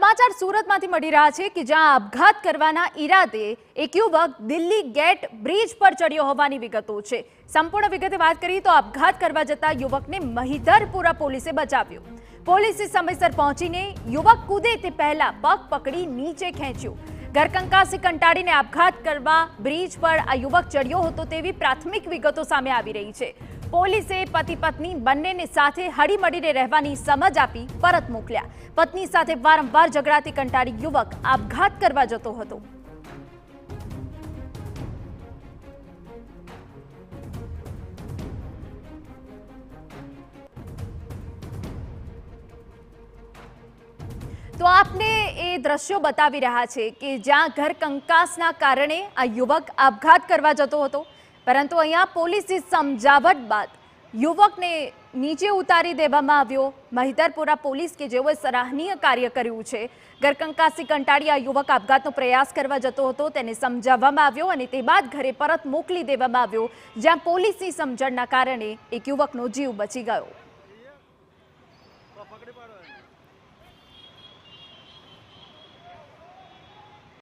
સમાચાર સુરતમાંથી મળી રહ્યા છે કે જ્યાં આપઘાત કરવાના ઈરાદે એક યુવક દિલ્હી ગેટ બ્રિજ પર ચડ્યો હોવાની વિગતો છે। સંપૂર્ણ વિગતે વાત કરીએ તો આપઘાત કરવા જતા યુવકને મહિધરપુરા પોલીસે બચાવ્યો। પોલીસે સમયસર પહોંચીને યુવક કૂદે તે પહેલા પગ પકડી નીચે ખેંચ્યો। ઘરકંકાસી કંટાળીને આપઘાત કરવા બ્રિજ પર આ યુવક ચડ્યો હતો તેવી પ્રાથમિક વિગતો સામે આવી રહી છે। પોલીસે પતિ પત્ની બંનેને સાથે હળીમળીને રહેવાની સમજ આપી પરત મોકલ્યા। પત્ની સાથે વારંવાર ઝઘડાથી કંટાળી યુવક આપઘાત કરવા જતો હતો। તો આપને એ દ્રશ્યો બતાવી રહ્યા છે કે જ્યાં ઘર કંકાસના કારણે આ યુવક આપઘાત કરવા જતો હતો, પરંતુ અહીંયા પોલીસની સમજાવટ બાદ યુવકને નીચે ઉતારી દેવામાં આવ્યો। મહિધરપુરા પોલીસ કે જેઓએ સરાહનીય કાર્ય કર્યું છે। ઘરકંકાસી કંટાળી આ યુવક આપઘાતનો પ્રયાસ કરવા જતો હતો તેને સમજાવવામાં આવ્યો અને તે બાદ ઘરે પરત મોકલી દેવામાં આવ્યો, જ્યાં પોલીસની સમજણના કારણે એક યુવકનો જીવ બચી ગયો।